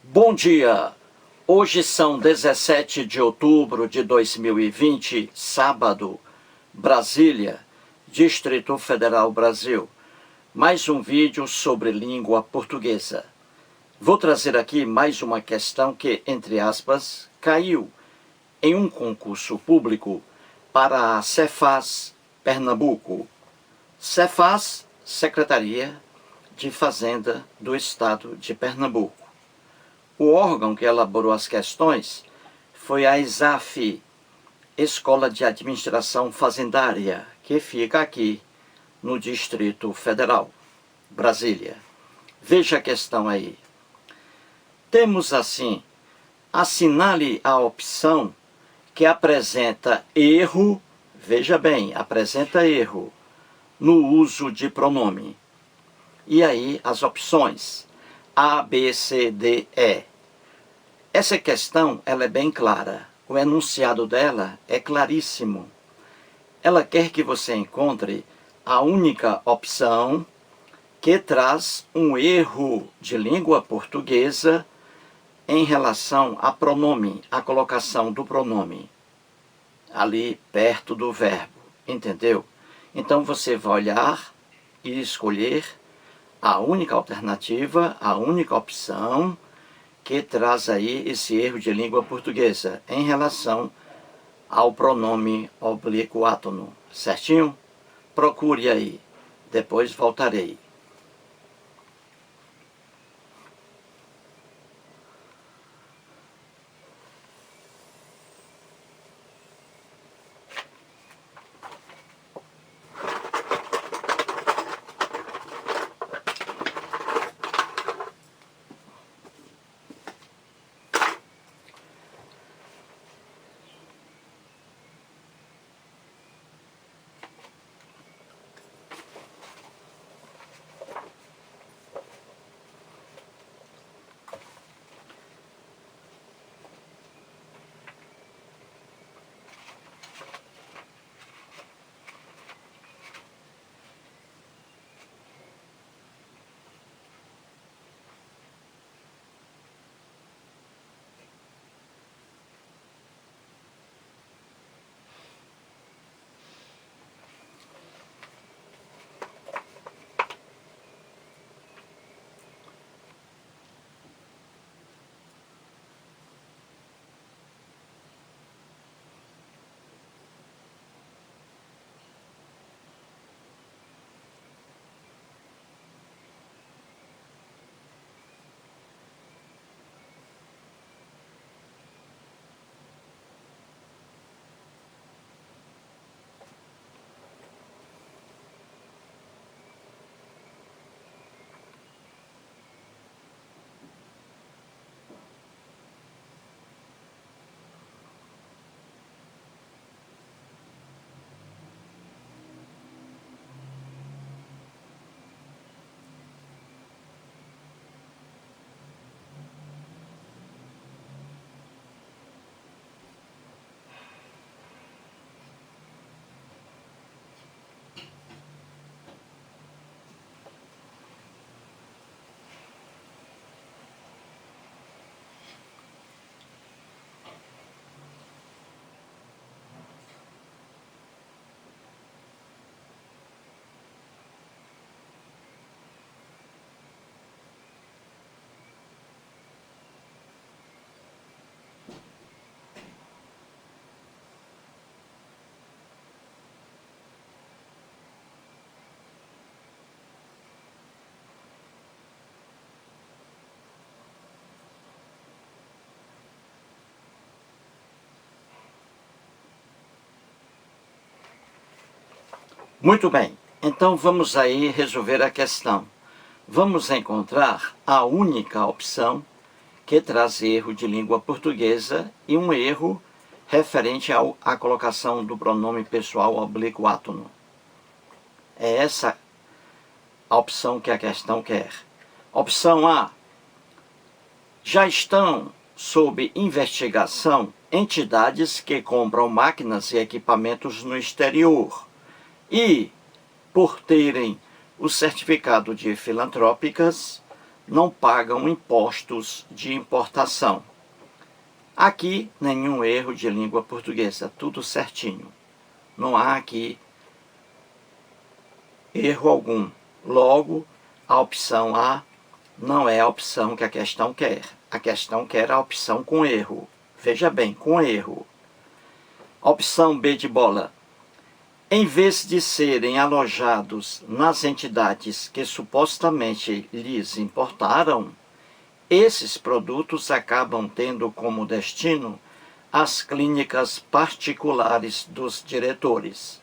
Bom dia! Hoje são 17 de outubro de 2020, sábado, Brasília, Distrito Federal, Brasil. Mais um vídeo sobre língua portuguesa. Vou trazer aqui mais uma questão que, entre aspas, caiu em um concurso público para a Cefaz, Pernambuco. Cefaz, Secretaria de Fazenda do Estado de Pernambuco. O órgão que elaborou as questões foi a ESAF, Escola de Administração Fazendária, que fica aqui no Distrito Federal, Brasília. Veja a questão aí. Temos assim, assinale a opção que apresenta erro, veja bem, apresenta erro no uso de pronome. E aí as opções A, B, C, D, E. Essa questão ela é bem clara. O enunciado dela é claríssimo. Ela quer que você encontre a única opção que traz um erro de língua portuguesa em relação a pronome, a colocação do pronome ali perto do verbo, entendeu? Então você vai olhar e escolher a única alternativa, a única opção que traz aí esse erro de língua portuguesa em relação ao pronome oblíquo átono, certinho? Procure aí, depois voltarei. Muito bem, então vamos aí resolver a questão. Vamos encontrar a única opção que traz erro de língua portuguesa e um erro referente à colocação do pronome pessoal oblíquo átono. É essa a opção que a questão quer. Opção A. Já estão sob investigação entidades que compram máquinas e equipamentos no exterior e, por terem o certificado de filantrópicas, não pagam impostos de importação. Aqui, nenhum erro de língua portuguesa, tudo certinho. Não há aqui erro algum. Logo, a opção A não é a opção que a questão quer. A questão quer a opção com erro. Veja bem, com erro. Opção B de bola. Em vez de serem alojados nas entidades que supostamente lhes importaram, esses produtos acabam tendo como destino as clínicas particulares dos diretores.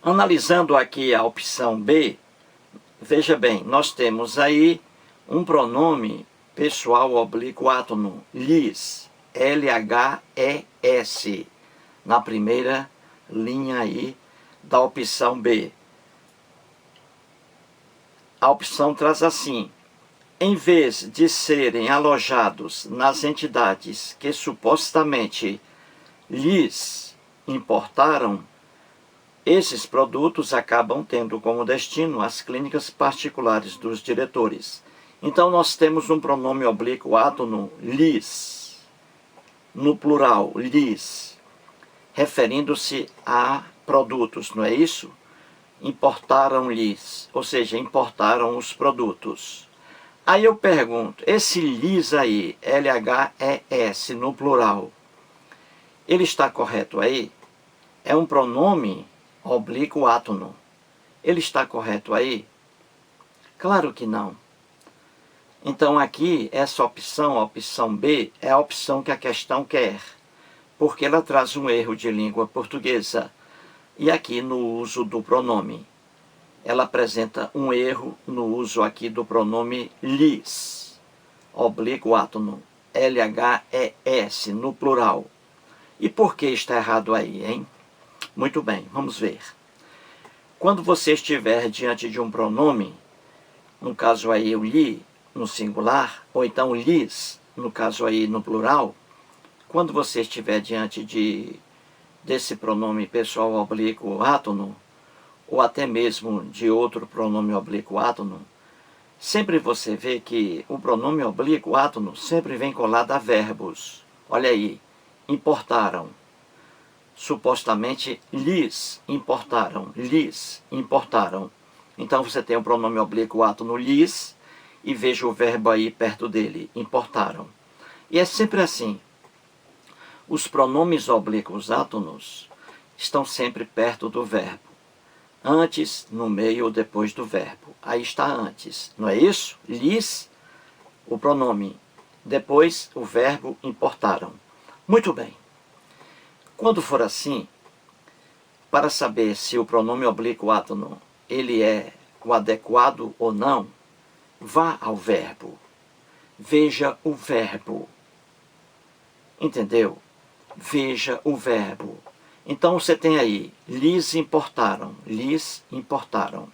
Analisando aqui a opção B, veja bem, nós temos aí um pronome pessoal oblíquo átono, lhes, L-H-E-S, na primeira linha aí da opção B. A opção traz assim: em vez de serem alojados nas entidades que supostamente lhes importaram, esses produtos acabam tendo como destino as clínicas particulares dos diretores. Então nós temos um pronome oblíquo átono, lhes, no plural, lhes, referindo-se a produtos, não é isso? Importaram-lhes, ou seja, importaram os produtos. Aí eu pergunto, esse lhes aí, L-H-E-S, no plural, ele está correto aí? É um pronome oblíquo átono. Ele está correto aí? Claro que não. Então aqui, essa opção, a opção B, é a opção que a questão quer, porque ela traz um erro de língua portuguesa. E aqui no uso do pronome, ela apresenta um erro no uso aqui do pronome lhes, oblíquo átono, L-H-E-S, no plural. E por que está errado aí, hein? Muito bem, vamos ver. Quando você estiver diante de um pronome, no caso aí o li, no singular, ou então lhes, no caso aí no plural, quando você estiver diante desse pronome pessoal oblíquo átono, ou até mesmo de outro pronome oblíquo átono, sempre você vê que o pronome oblíquo átono sempre vem colado a verbos. Olha aí, importaram. Supostamente lhes importaram, lhes importaram. Então você tem o pronome oblíquo átono lhes e veja o verbo aí perto dele, importaram. E é sempre assim. Os pronomes oblíquos átonos estão sempre perto do verbo. Antes, no meio ou depois do verbo. Aí está antes, não é isso? Lhes, o pronome. Depois, o verbo importaram. Muito bem. Quando for assim, para saber se o pronome oblíquo átono ele é o adequado ou não, vá ao verbo. Veja o verbo. Entendeu? Veja o verbo. Então você tem aí, lhes importaram, lhes importaram.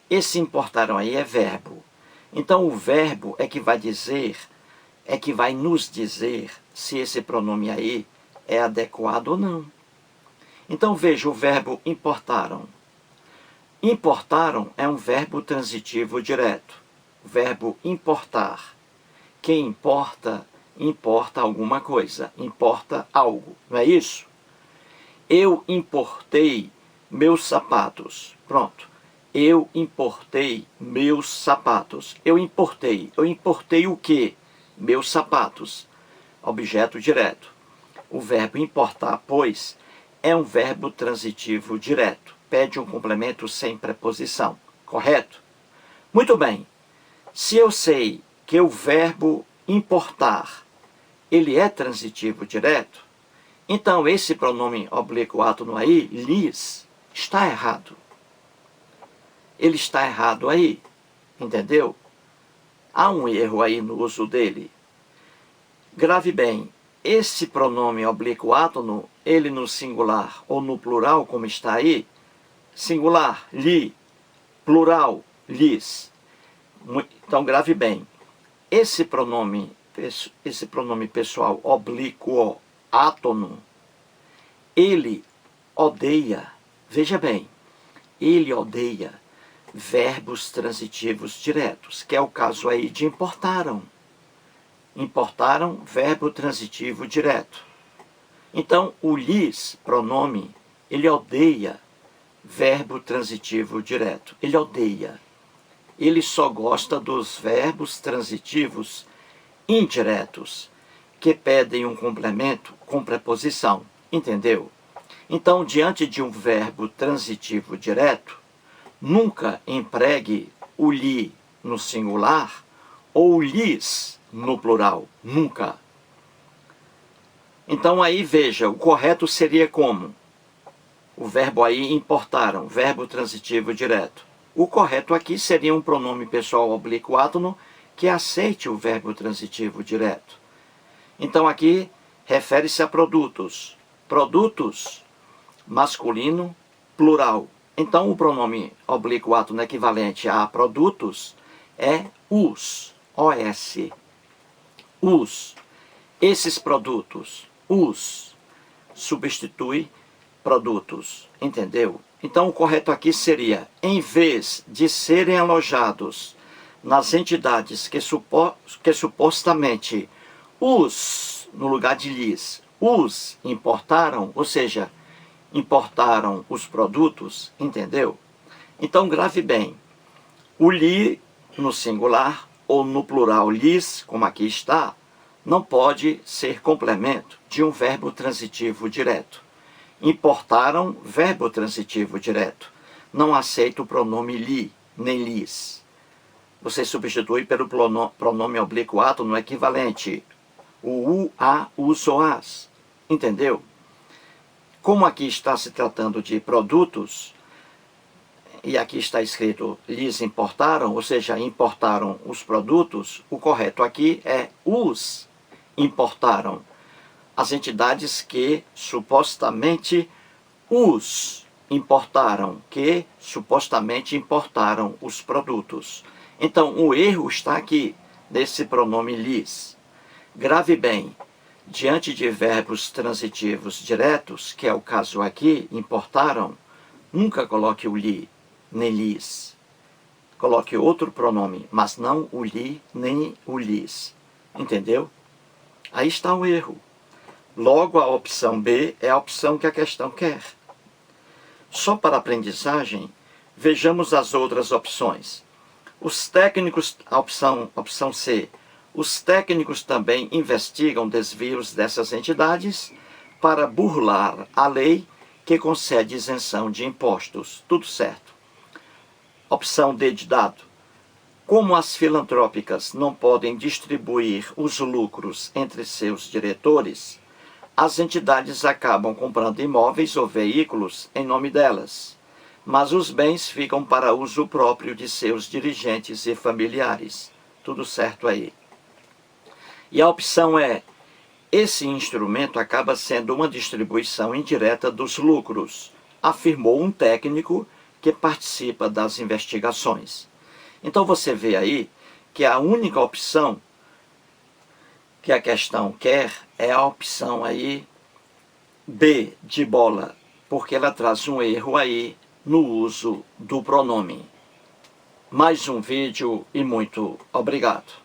Esse importaram aí é verbo. Então o verbo é que vai dizer, é que vai nos dizer se esse pronome aí é adequado ou não. Então veja o verbo importaram. Importaram é um verbo transitivo direto. Verbo importar. Quem importa, importa alguma coisa, importa algo, não é isso? Eu importei meus sapatos. Pronto. Eu importei meus sapatos. Eu importei o quê? Meus sapatos. Objeto direto. O verbo importar, pois, é um verbo transitivo direto. Pede um complemento sem preposição. Correto? Muito bem. Se eu sei que o verbo importar, ele é transitivo direto, então esse pronome oblíquo átono aí, lhes, está errado. Ele está errado aí. Entendeu? Há um erro aí no uso dele. Grave bem. Esse pronome oblíquo átono, ele no singular ou no plural, como está aí, singular, li, plural, lhes. Então, grave bem. Esse pronome pessoal oblíquo átono, ele odeia, veja bem, ele odeia verbos transitivos diretos, que é o caso aí de importaram. Importaram, verbo transitivo direto. Então, o lhes, pronome, ele odeia verbo transitivo direto. Ele odeia. Ele só gosta dos verbos transitivos indiretos, que pedem um complemento com preposição. Entendeu? Então, diante de um verbo transitivo direto, nunca empregue o lhe no singular ou o lhes no plural. Nunca. Então aí veja, o correto seria como? O verbo aí importaram, verbo transitivo direto. O correto aqui seria um pronome pessoal oblíquo átono que aceite o verbo transitivo direto. Então aqui refere-se a produtos. Produtos, masculino, plural. Então o pronome oblíquo átono equivalente a produtos é os, os. Os. Esses produtos, os, substitui produtos, entendeu? Então o correto aqui seria, em vez de serem alojados nas entidades que supostamente os, no lugar de lhes, os importaram, ou seja, importaram os produtos, entendeu? Então grave bem, o lhe no singular ou no plural lhes, como aqui está, não pode ser complemento de um verbo transitivo direto. Importaram, verbo transitivo direto. Não aceita o pronome li, nem lis. Você substitui pelo pronome oblíquo átono no equivalente. O u, a, us ou as. Entendeu? Como aqui está se tratando de produtos, e aqui está escrito lhes importaram, ou seja, importaram os produtos, o correto aqui é os importaram. As entidades que supostamente os importaram, que supostamente importaram os produtos. Então, o erro está aqui, nesse pronome lhes. Grave bem, diante de verbos transitivos diretos, que é o caso aqui, importaram, nunca coloque o li, nem lis. Coloque outro pronome, mas não o li, nem o lis. Entendeu? Aí está o erro. Logo, a opção B é a opção que a questão quer. Só para aprendizagem, vejamos as outras opções. Os técnicos, a opção C, os técnicos também investigam desvios dessas entidades para burlar a lei que concede isenção de impostos. Tudo certo. Opção D de dado. Como as filantrópicas não podem distribuir os lucros entre seus diretores, as entidades acabam comprando imóveis ou veículos em nome delas, mas os bens ficam para uso próprio de seus dirigentes e familiares. Tudo certo aí. E a opção é, esse instrumento acaba sendo uma distribuição indireta dos lucros, afirmou um técnico que participa das investigações. Então você vê aí que a única opção que a questão quer é a opção aí B de bola, porque ela traz um erro aí no uso do pronome. Mais um vídeo e muito obrigado.